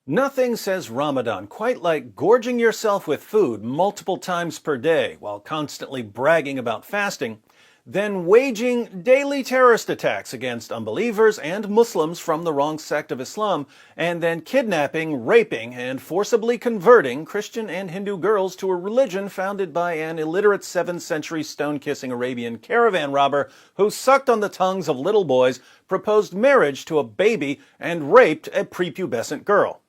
Nothing says Ramadan quite like gorging yourself with food multiple times per day while constantly bragging about fasting, then waging daily terrorist attacks against unbelievers and Muslims from the wrong sect of Islam, and then kidnapping, raping, and forcibly converting Christian and Hindu girls to a religion founded by an illiterate 7th century stone-kissing Arabian caravan robber who sucked on the tongues of little boys, proposed marriage to a baby, and raped a prepubescent girl.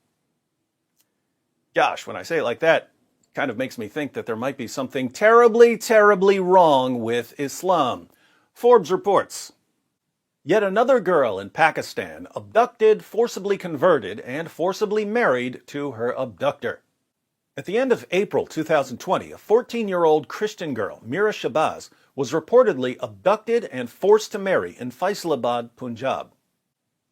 Gosh, when I say it like that, it kind of makes me think that there might be something terribly, terribly wrong with Islam. Forbes reports, yet another girl in Pakistan abducted, forcibly converted, and forcibly married to her abductor. At the end of April 2020, a 14-year-old Christian girl, Mira Shabazz, was reportedly abducted and forced to marry in Faisalabad, Punjab.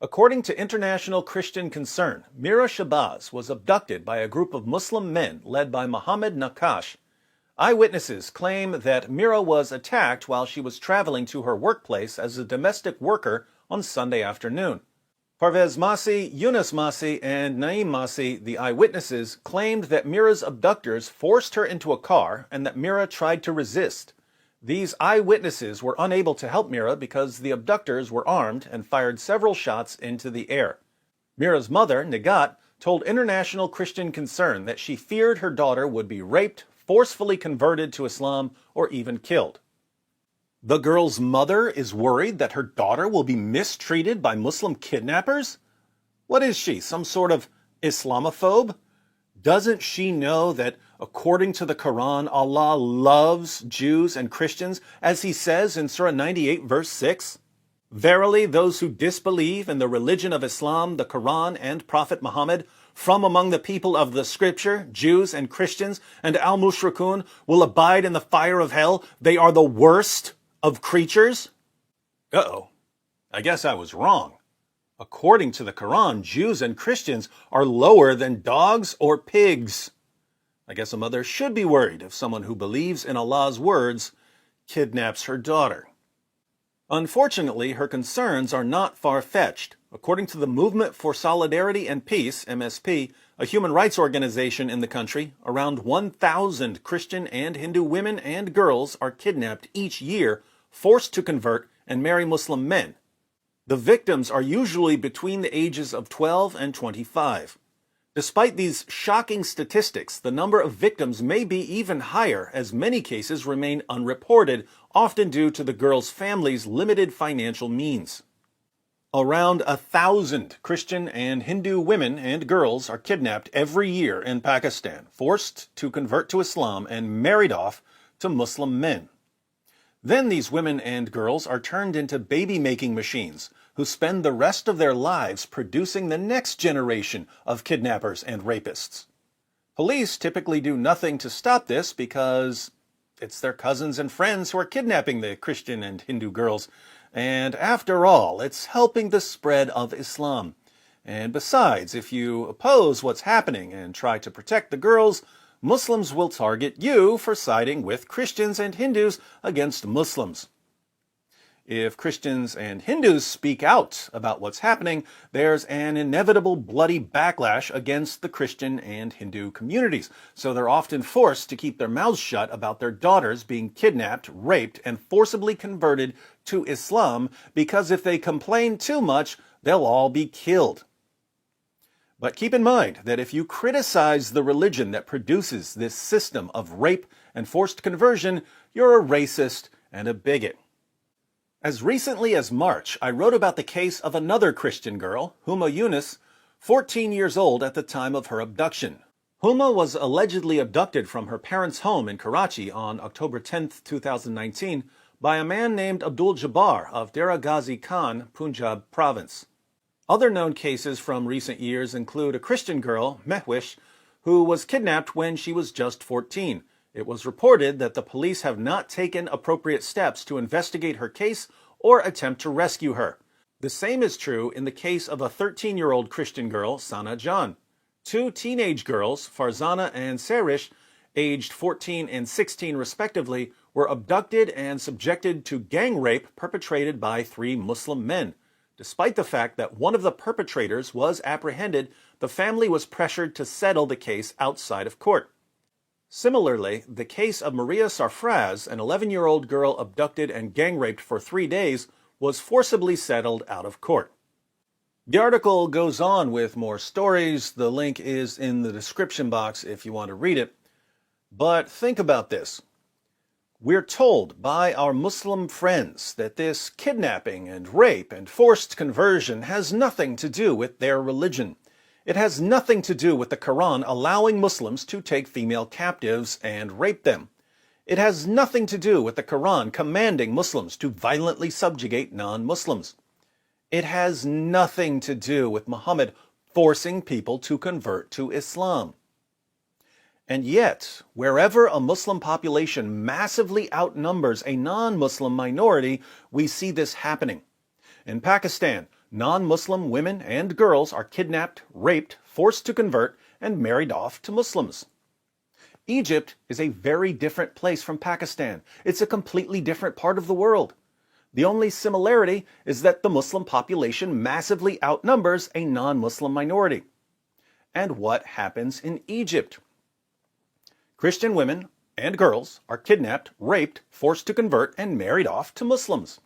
According to International Christian Concern, Mira Shabazz was abducted by a group of Muslim men led by Mohammed Nakash. Eyewitnesses claim that Mira was attacked while she was traveling to her workplace as a domestic worker on Sunday afternoon. Parvez Masi, Yunus Masi, and Naeem Masi, the eyewitnesses, claimed that Mira's abductors forced her into a car and that Mira tried to resist. These eyewitnesses were unable to help Mira because the abductors were armed and fired several shots into the air. Mira's mother, Nagat, told International Christian Concern that she feared her daughter would be raped, forcefully converted to Islam, or even killed. The girl's mother is worried that her daughter will be mistreated by Muslim kidnappers? What is she, some sort of Islamophobe? Doesn't she know that, according to the Quran, Allah loves Jews and Christians, as he says in Surah 98, verse 6? Verily, those who disbelieve in the religion of Islam, the Quran, and Prophet Muhammad, from among the people of the Scripture, Jews and Christians, and al-Mushrikun, will abide in the fire of hell. They are the worst of creatures? Uh-oh. I guess I was wrong. According to the Quran, Jews and Christians are lower than dogs or pigs. I guess a mother should be worried if someone who believes in Allah's words kidnaps her daughter. Unfortunately, her concerns are not far-fetched. According to the Movement for Solidarity and Peace, MSP, a human rights organization in the country, around 1,000 Christian and Hindu women and girls are kidnapped each year, forced to convert and marry Muslim men. The victims are usually between the ages of 12 and 25. Despite these shocking statistics, the number of victims may be even higher, as many cases remain unreported, often due to the girls' families' limited financial means. Around 1,000 Christian and Hindu women and girls are kidnapped every year in Pakistan, forced to convert to Islam and married off to Muslim men. Then these women and girls are turned into baby-making machines who spend the rest of their lives producing the next generation of kidnappers and rapists. Police typically do nothing to stop this because it's their cousins and friends who are kidnapping the Christian and Hindu girls. And after all, it's helping the spread of Islam. And besides, if you oppose what's happening and try to protect the girls, Muslims will target you for siding with Christians and Hindus against Muslims. If Christians and Hindus speak out about what's happening, there's an inevitable bloody backlash against the Christian and Hindu communities. So they're often forced to keep their mouths shut about their daughters being kidnapped, raped, and forcibly converted to Islam, because if they complain too much, they'll all be killed. But keep in mind that if you criticize the religion that produces this system of rape and forced conversion, you're a racist and a bigot. As recently as March, I wrote about the case of another Christian girl, Huma Yunus, 14 years old at the time of her abduction. Huma was allegedly abducted from her parents' home in Karachi on October 10, 2019, by a man named Abdul Jabbar of Dera Ghazi Khan, Punjab province. Other known cases from recent years include a Christian girl, Mehwish, who was kidnapped when she was just 14. It was reported that the police have not taken appropriate steps to investigate her case or attempt to rescue her. The same is true in the case of a 13-year-old Christian girl, Sana Jan. Two teenage girls, Farzana and Serish, aged 14 and 16 respectively, were abducted and subjected to gang rape perpetrated by 3 Muslim men. Despite the fact that one of the perpetrators was apprehended, the family was pressured to settle the case outside of court. Similarly, the case of Maria Sarfraz, an 11-year-old girl abducted and gang-raped for 3 days, was forcibly settled out of court. The article goes on with more stories. The link is in the description box if you want to read it. But think about this. We're told by our Muslim friends that this kidnapping and rape and forced conversion has nothing to do with their religion. It has nothing to do with the Quran allowing Muslims to take female captives and rape them. It has nothing to do with the Quran commanding Muslims to violently subjugate non-Muslims. It has nothing to do with Muhammad forcing people to convert to Islam. And yet, wherever a Muslim population massively outnumbers a non-Muslim minority, we see this happening. In Pakistan, non-Muslim women and girls are kidnapped, raped, forced to convert, and married off to Muslims. Egypt is a very different place from Pakistan. It's a completely different part of the world. The only similarity is that the Muslim population massively outnumbers a non-Muslim minority. And what happens in Egypt? Christian women and girls are kidnapped, raped, forced to convert, and married off to Muslims.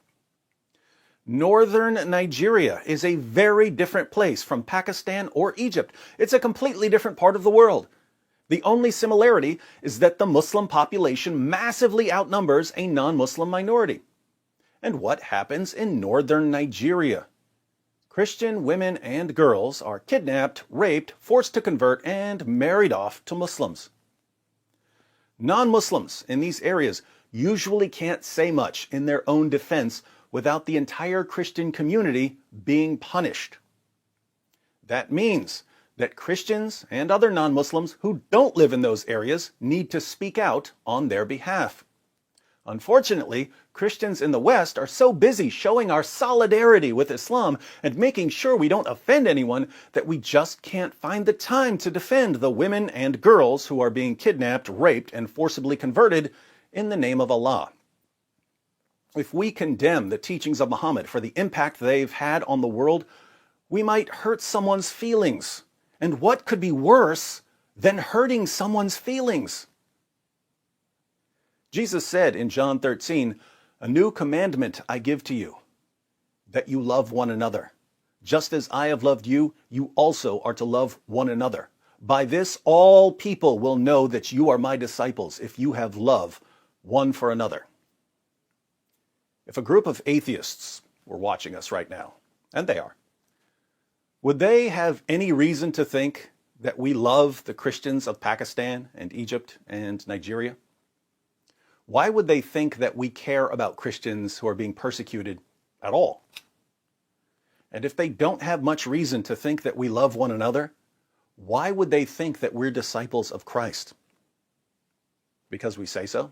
Northern Nigeria is a very different place from Pakistan or Egypt. It's a completely different part of the world. The only similarity is that the Muslim population massively outnumbers a non-Muslim minority. And what happens in northern Nigeria? Christian women and girls are kidnapped, raped, forced to convert, and married off to Muslims. Non-Muslims in these areas usually can't say much in their own defense without the entire Christian community being punished. That means that Christians and other non-Muslims who don't live in those areas need to speak out on their behalf. Unfortunately, Christians in the West are so busy showing our solidarity with Islam and making sure we don't offend anyone that we just can't find the time to defend the women and girls who are being kidnapped, raped, and forcibly converted in the name of Allah. If we condemn the teachings of Muhammad for the impact they've had on the world, we might hurt someone's feelings. And what could be worse than hurting someone's feelings? Jesus said in John 13, "A new commandment I give to you, that you love one another. Just as I have loved you, you also are to love one another. By this all people will know that you are my disciples, if you have love one for another." If a group of atheists were watching us right now, and they are, would they have any reason to think that we love the Christians of Pakistan and Egypt and Nigeria? Why would they think that we care about Christians who are being persecuted at all? And if they don't have much reason to think that we love one another, why would they think that we're disciples of Christ? Because we say so?